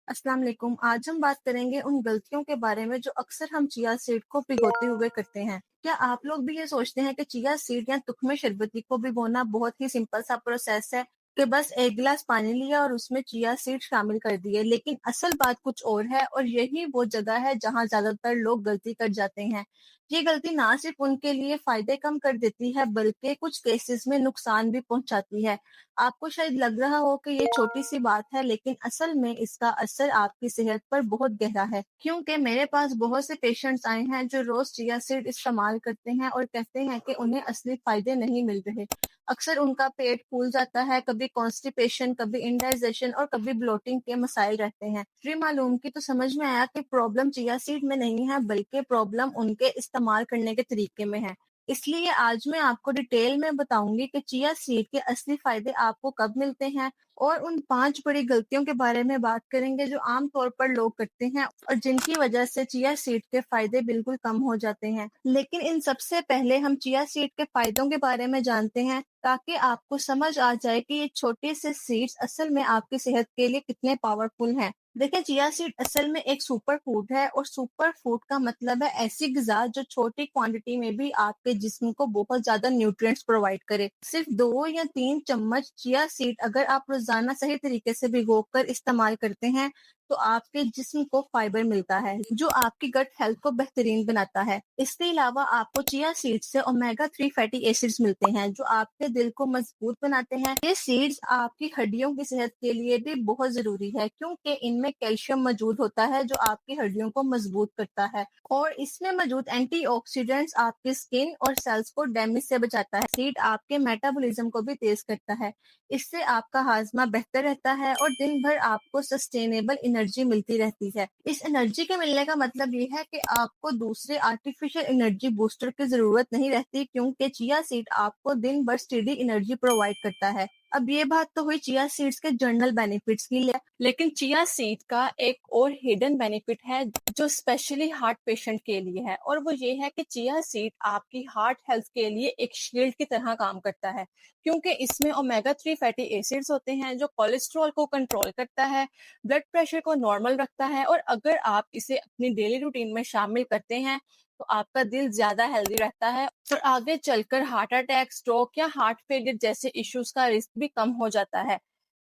अस्सलाम वालेकुम। आज हम बात करेंगे उन गलतियों के बारे में जो अक्सर हम चिया सीड को भिगोते हुए करते हैं। क्या आप लोग भी ये सोचते हैं कि चिया सीड या तुख्मे शरबती को भिगोना बहुत ही सिंपल सा प्रोसेस है कि बस एक गिलास पानी लिया और उसमें चिया सीड शामिल कर दिए, लेकिन असल बात कुछ और है और यही वो जगह है जहां ज्यादातर लोग गलती कर जाते हैं। ये गलती ना सिर्फ उनके लिए फायदे कम कर देती है बल्कि कुछ केसेस में नुकसान भी पहुंचाती है। आपको शायद लग रहा हो कि ये छोटी सी बात है, लेकिन असल में इसका असर आपकी सेहत पर बहुत गहरा है। क्योंकि मेरे पास बहुत से पेशेंट्स आए हैं जो रोज चिया सीड इस्तेमाल करते हैं और कहते हैं कि उन्हें असली फायदे नहीं मिल रहे। अक्सर उनका पेट फूल जाता है, कभी कॉन्स्टिपेशन, कभी इंडाइजेशन और कभी ब्लोटिंग के मसाइल रहते हैं। जी मालूम की तो समझ में आया कि प्रॉब्लम चिया सीड में नहीं है बल्कि प्रॉब्लम उनके इस्तेमाल करने के तरीके में है। इसलिए आज मैं आपको डिटेल में बताऊंगी कि चिया सीड के असली फायदे आपको कब मिलते हैं और उन 5 बड़ी गलतियों के बारे में बात करेंगे जो आम तौर पर लोग करते हैं और जिनकी वजह से चिया सीड के फायदे बिल्कुल कम हो जाते हैं। लेकिन इन सबसे पहले हम चिया सीड के फायदों के बारे में जानते हैं ताकि आपको समझ आ जाए कि ये छोटे से सीड्स असल में आपकी सेहत के लिए कितने पावरफुल हैं। देखिए, चिया सीड असल में एक सुपर फूड है और सुपर फूड का मतलब है ऐसी ग़िज़ा जो छोटी क्वांटिटी में भी आपके जिस्म को बहुत ज़्यादा न्यूट्रिएंट्स प्रोवाइड करे। सिर्फ 2 या 3 चम्मच चिया सीड अगर आप रोज़ाना सही तरीके से भिगोकर इस्तेमाल करते हैं, तो आपके जिस्म को फाइबर मिलता है, जो आपकी गट हेल्थ को बेहतरीन बनाता है। इसके अलावा आपको चिया सीड्स से ओमेगा 3 फैटी एसिड्स मिलते हैं, जो आपके दिल को मजबूत बनाते हैं। ये सीड्स आपकी हड्डियों की सेहत के लिए भी बहुत ज़रूरी है, क्योंकि इनमें कैल्शियम मौजूद होता है, जो आपकी हड्डियों को मजबूत करता है और इसमें मौजूद एंटीऑक्सीडेंट्स आपकी स्किन और सेल्स को डैमेज से बचाता है। सीड आपके मेटाबॉलिज्म को भी तेज करता है। इससे आपका हाजमा बेहतर रहता है और दिन भर आपको सस्टेनेबल एनर्जी मिलती रहती है। इस एनर्जी के मिलने का मतलब ये है कि आपको दूसरे आर्टिफिशियल एनर्जी बूस्टर की जरूरत नहीं रहती, क्योंकि चिया सीड आपको दिन भर स्टेडी एनर्जी प्रोवाइड करता है। अब ये बात तो हुई चिया सीड्स के जनरल बेनिफिट्स की, लेकिन चिया सीड का एक और हिडन बेनिफिट है जो स्पेशली हार्ट पेशेंट के लिए है, और वो ये है कि चिया सीड आपकी हार्ट हेल्थ के लिए एक शील्ड की तरह काम करता है, क्योंकि इसमें ओमेगा 3 फैटी एसिड्स होते हैं जो कोलेस्ट्रॉल को कंट्रोल करता है, ब्लड प्रेशर को नॉर्मल रखता है, और अगर आप इसे अपनी डेली रूटीन में शामिल करते हैं तो आपका दिल ज्यादा हेल्दी रहता है और आगे चलकर हार्ट अटैक, स्ट्रोक या हार्ट फेलियर जैसे इश्यूज का रिस्क भी कम हो जाता है।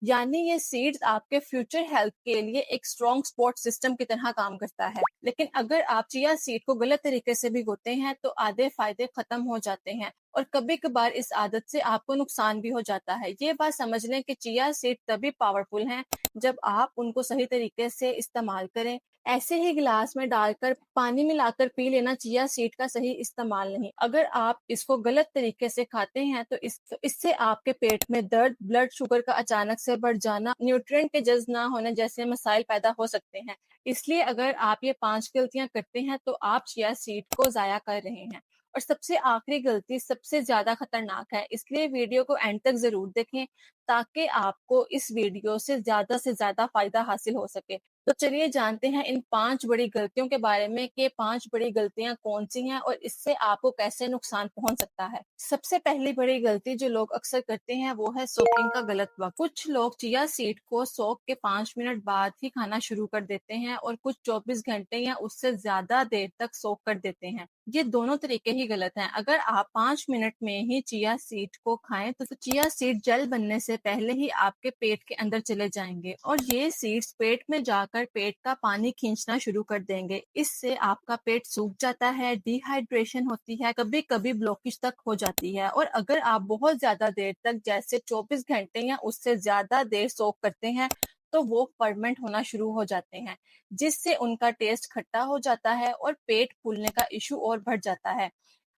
यानी ये सीड्स आपके फ्यूचर हेल्थ के लिए एक स्ट्रॉन्ग सपोर्ट सिस्टम की तरह काम करता है। लेकिन अगर आप चिया सीड को गलत तरीके से भिगोते हैं तो आधे फायदे खत्म हो जाते हैं और कभी कभार इस आदत से आपको नुकसान भी हो जाता है। ये बात समझ लें कि चिया सीड तभी पावरफुल हैं जब आप उनको सही तरीके से इस्तेमाल करें। ऐसे ही गिलास में डालकर पानी मिलाकर पी लेना चिया सीड का सही इस्तेमाल नहीं। अगर आप इसको गलत तरीके से खाते हैं तो इससे आपके पेट में दर्द, ब्लड शुगर का अचानक से बढ़ जाना, न्यूट्रिएंट के जज़्ब ना होने जैसे मसाइल पैदा हो सकते हैं। इसलिए अगर आप ये 5 गलतियां करते हैं तो आप चिया सीड को ज़ाया कर रहे हैं। और सबसे आखिरी गलती सबसे ज्यादा खतरनाक है, इसलिए वीडियो को एंड तक जरूर देखें ताकि आपको इस वीडियो से ज्यादा फायदा हासिल हो सके। तो चलिए जानते हैं इन 5 बड़ी गलतियों के बारे में कि 5 बड़ी गलतियां कौन सी हैं और इससे आपको कैसे नुकसान पहुंच सकता है। सबसे पहली बड़ी गलती जो लोग अक्सर करते हैं वो है सोकिंग का गलत वक्त। कुछ लोग चिया सीड को सोक के 5 मिनट बाद ही खाना शुरू कर देते हैं और कुछ 24 घंटे या उससे ज्यादा देर तक सोक कर देते हैं। ये दोनों तरीके ही गलत हैं। अगर आप 5 मिनट में ही चिया सीड को खाएं तो चिया सीड जेल बनने से पहले ही आपके पेट के अंदर चले जाएंगे और ये सीड्स पेट में जाकर पेट का पानी खींचना शुरू कर देंगे। इससे आपका पेट सूख जाता है, डिहाइड्रेशन होती है, कभी कभी ब्लॉकेज तक हो जाती है। और अगर आप बहुत ज्यादा देर तक जैसे 24 घंटे या उससे ज्यादा देर सोक करते हैं तो वो फर्मेंट होना शुरू हो जाते हैं, जिससे उनका टेस्ट खट्टा हो जाता है और पेट फूलने का इशू और बढ़ जाता है।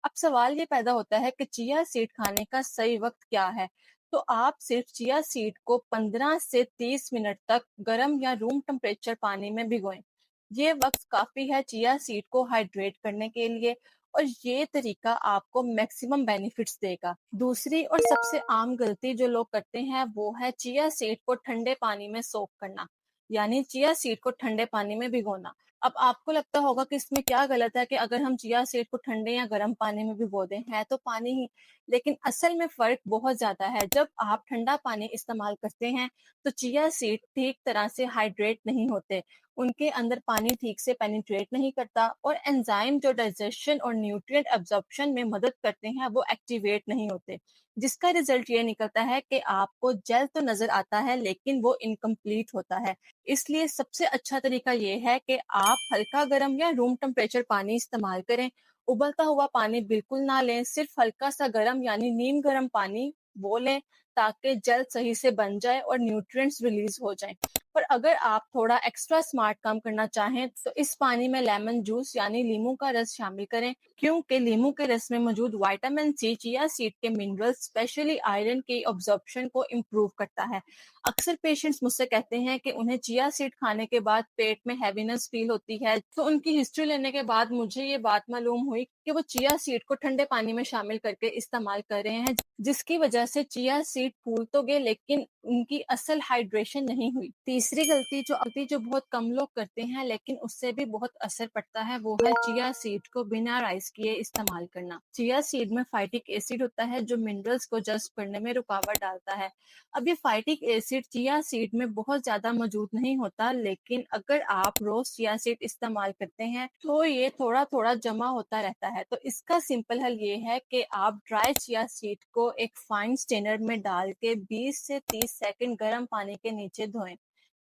अब सवाल ये पैदा होता है कि चिया सीड खाने का सही वक्त क्या है। तो आप सिर्फ चिया सीड को 15 से 30 मिनट तक गर्म या रूम टेम्परेचर पानी में भिगोएं। ये वक्त काफी है चिया सीड को हाइड्रेट करने के लिए और ये तरीका आपको मैक्सिमम बेनिफिट्स देगा। दूसरी और सबसे आम गलती जो लोग करते हैं वो है चिया सीड को ठंडे पानी में सोक करना, यानी चिया सीड को ठंडे पानी में भिगोना। अब आपको लगता होगा कि इसमें क्या गलत है कि अगर हम चिया सीड को ठंडे या गर्म पानी में भिगो दें, है तो पानी ही। लेकिन असल में फ़र्क बहुत ज़्यादा है। जब आप ठंडा पानी इस्तेमाल करते हैं, तो चिया सीड ठीक तरह से हाइड्रेट नहीं होते। उनके अंदर पानी ठीक से पेनिट्रेट नहीं करता और एंजाइम जो डाइजेशन और न्यूट्रिएंट एब्जॉर्प्शन में मदद करते हैं, वो एक्टिवेट नहीं होते। जिसका रिजल्ट ये निकलता है कि आपको जेल तो नज़र आता है, लेकिन वो इनकम्प्लीट होता है। इसलिए सबसे अच्छा तरीका ये है कि आप हल्का गर्म या रूम टेम्परेचर पानी इस्तेमाल करें। उबलता हुआ पानी बिल्कुल ना लें, सिर्फ हल्का सा गर्म यानी नीम गर्म पानी वो लें, ताकि जेल सही से बन जाए और न्यूट्रिएंट्स रिलीज हो जाएं। पर अगर आप थोड़ा एक्स्ट्रा स्मार्ट काम करना चाहें, तो इस पानी में लेमन जूस यानी नींबू का रस शामिल करें, क्योंकि नींबू के रस में मौजूद विटामिन सी चिया सीड के मिनरल्स स्पेशली आयरन की अब्जॉर्प्शन को इम्प्रूव करता है। अक्सर पेशेंट्स मुझसे कहते हैं कि उन्हें चिया सीड खाने के बाद पेट में हैवीनेस फील होती है, तो उनकी हिस्ट्री लेने के बाद मुझे ये बात मालूम हुई कि वो चिया सीड को ठंडे पानी में शामिल करके इस्तेमाल कर रहे हैं, जिसकी वजह से चिया सीड फूल तो गए, लेकिन उनकी असल हाइड्रेशन नहीं हुई। तीसरी गलती जो बहुत कम लोग करते हैं, लेकिन उससे भी बहुत असर पड़ता है, वो है चिया सीड को बिना राइस किए इस्तेमाल करना। चिया सीड में फाइटिक एसिड होता है, जो मिनरल्स को जज्ब करने में रुकावट डालता है। अब ये फाइटिक एसिड चिया सीड में बहुत ज्यादा मौजूद नहीं होता, लेकिन अगर आप रोज चिया सीड इस्तेमाल करते हैं, तो ये थोड़ा थोड़ा जमा होता रहता है। तो इसका सिंपल हल ये है कि आप ड्राई चिया सीड को एक फाइन स्ट्रेनर में डाल के 20 से 30 सेकंड गर्म पानी के नीचे धोएं,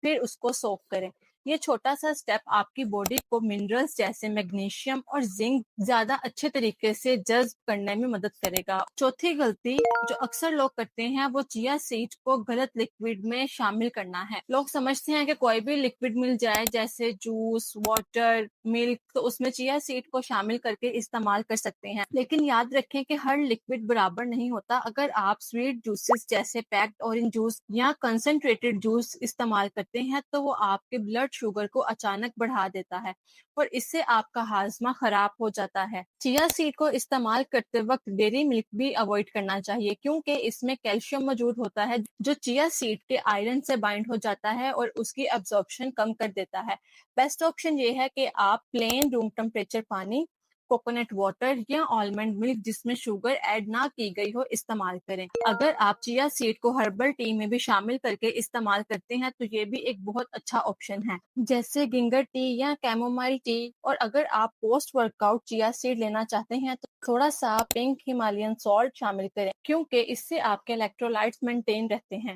फिर उसको सोक करें। ये छोटा सा स्टेप आपकी बॉडी को मिनरल्स जैसे मैग्नीशियम और जिंक ज्यादा अच्छे तरीके से जज्ब करने में मदद करेगा। चौथी गलती जो अक्सर लोग करते हैं, वो चिया सीड को गलत लिक्विड में शामिल करना है। लोग समझते हैं कि कोई भी लिक्विड मिल जाए, जैसे जूस, वाटर, मिल्क, तो उसमें चिया सीड को शामिल करके इस्तेमाल कर सकते हैं। लेकिन याद रखें कि हर लिक्विड बराबर नहीं होता। अगर आप स्वीट जूसेस जैसे पैक्ड ऑरेंज जूस या कंसंट्रेटेड जूस इस्तेमाल करते हैं, तो वो आपके ब्लड शुगर को अचानक बढ़ा देता है और इससे आपका हाजमा खराब हो जाता है। चिया सीड को इस्तेमाल करते वक्त डेयरी मिल्क भी अवॉइड करना चाहिए, क्योंकि इसमें कैल्शियम मौजूद होता है, जो चिया सीड के आयरन से बाइंड हो जाता है और उसकी एब्जॉर्प्शन कम कर देता है। बेस्ट ऑप्शन ये है कि आप प्लेन रूम टेम्परेचर पानी, कोकोनट वाटर या आलमंड मिल्क जिसमें शुगर ऐड ना की गई हो इस्तेमाल करें। अगर आप चिया सीड को हर्बल टी में भी शामिल करके इस्तेमाल करते हैं, तो ये भी एक बहुत अच्छा ऑप्शन है, जैसे गिंगर टी या कैमोमाइल टी। और अगर आप पोस्ट वर्कआउट चिया सीड लेना चाहते हैं, तो थोड़ा सा पिंक हिमालयन सॉल्ट शामिल करें, क्योंकि इससे आपके इलेक्ट्रोलाइट्स मेंटेन रहते हैं।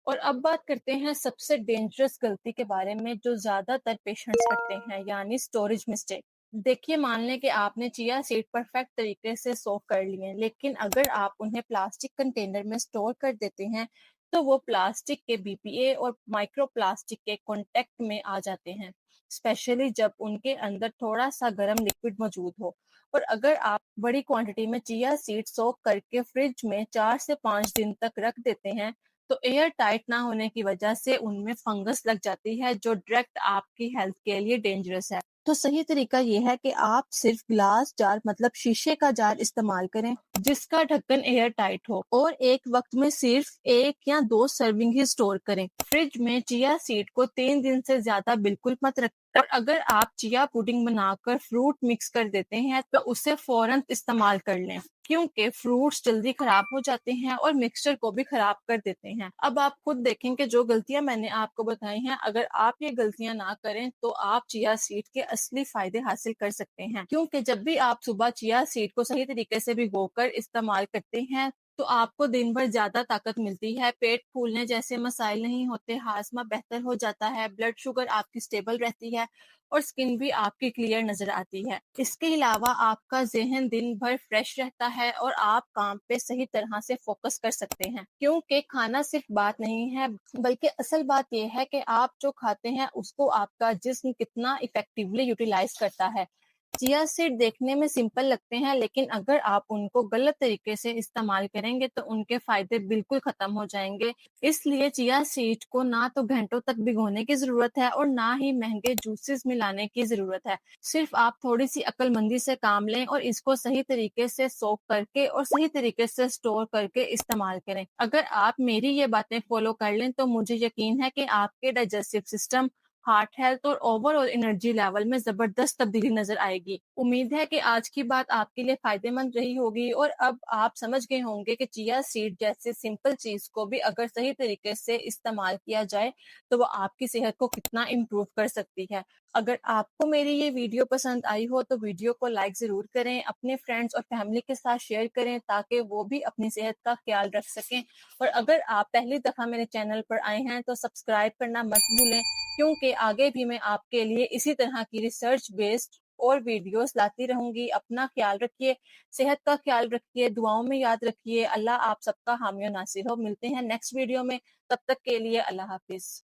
और अब बात करते हैं सबसे डेंजरस गलती के बारे में, जो ज्यादातर पेशेंट्स करते हैं, यानी स्टोरेज मिस्टेक। देखिए, मान लें कि आपने चिया सीड परफेक्ट तरीके से सोक कर लिए, लेकिन अगर आप उन्हें प्लास्टिक कंटेनर में स्टोर कर देते हैं, तो वो प्लास्टिक के बीपीए और माइक्रो प्लास्टिक के कांटेक्ट में आ जाते हैं, स्पेशली जब उनके अंदर थोड़ा सा गर्म लिक्विड मौजूद हो। और अगर आप बड़ी क्वांटिटी में चिया सीड सोक करके फ्रिज में 4 से 5 दिन तक रख देते हैं, तो एयर टाइट ना होने की वजह से उनमें फंगस लग जाती है, जो डायरेक्ट आपकी हेल्थ के लिए डेंजरस है। तो सही तरीका ये है कि आप सिर्फ ग्लास जार मतलब शीशे का जार इस्तेमाल करें, जिसका ढक्कन एयर टाइट हो, और एक वक्त में सिर्फ 1 या 2 सर्विंग ही स्टोर करें। फ्रिज में चिया सीड को 3 दिन से ज्यादा बिल्कुल मत रखें। और अगर आप चिया पुडिंग बनाकर फ्रूट मिक्स कर देते हैं, तो उसे फौरन इस्तेमाल कर लें, क्योंकि फ्रूट्स जल्दी खराब हो जाते हैं और मिक्सचर को भी खराब कर देते हैं। अब आप खुद देखें कि जो गलतियां मैंने आपको बताई हैं, अगर आप ये गलतियां ना करें, तो आप चिया सीड के असली फायदे हासिल कर सकते हैं। क्योंकि जब भी आप सुबह चिया सीड को सही तरीके से भिगोकर इस्तेमाल करते हैं, तो आपको दिन भर ज्यादा ताकत मिलती है, पेट फूलने जैसे मसाइल नहीं होते, हाजमा बेहतर हो जाता है, ब्लड शुगर आपकी स्टेबल रहती है और स्किन भी आपकी क्लियर नजर आती है। इसके अलावा आपका ज़हन दिन भर फ्रेश रहता है और आप काम पे सही तरह से फोकस कर सकते हैं, क्योंकि खाना सिर्फ बात नहीं है, बल्कि असल बात यह है कि आप जो खाते हैं उसको आपका जिस्म कितना इफेक्टिवली यूटिलाइज करता है। चिया सीड देखने में सिंपल लगते हैं, लेकिन अगर आप उनको गलत तरीके से इस्तेमाल करेंगे, तो उनके फायदे बिल्कुल खत्म हो जाएंगे। इसलिए चिया सीड को ना तो घंटों तक भिगोने की जरूरत है और ना ही महंगे जूसेस मिलाने की जरूरत है। सिर्फ आप थोड़ी सी अक्लमंदी से काम लें और इसको सही तरीके से सोक करके और सही तरीके से स्टोर करके इस्तेमाल करें। अगर आप मेरी ये बातें फॉलो कर लें, तो मुझे यकीन है कि आपके डाइजेस्टिव सिस्टम हार्ट हेल्थ और ओवरऑल एनर्जी लेवल में जबरदस्त तब्दीली नजर आएगी। उम्मीद है कि आज की बात आपके लिए फायदेमंद रही होगी और अब आप समझ गए होंगे कि चिया सीड जैसे सिंपल चीज को भी अगर सही तरीके से इस्तेमाल किया जाए तो वो आपकी सेहत को कितना इम्प्रूव कर सकती है। अगर आपको मेरी ये वीडियो पसंद आई हो तो वीडियो को लाइक जरूर करें, अपने फ्रेंड्स और फैमिली के साथ शेयर करें ताकि वो भी अपनी सेहत का ख्याल रख सकें। और अगर आप पहली दफा मेरे चैनल पर आए हैं तो सब्सक्राइब करना मत भूलें, क्योंकि आगे भी मैं आपके लिए इसी तरह की रिसर्च बेस्ड और वीडियोस लाती रहूंगी। अपना ख्याल रखिए, सेहत का ख्याल रखिए, दुआओं में याद रखिए। अल्लाह आप सबका हामी और नासिर हो। मिलते हैं नेक्स्ट वीडियो में, तब तक के लिए अल्लाह हाफिज।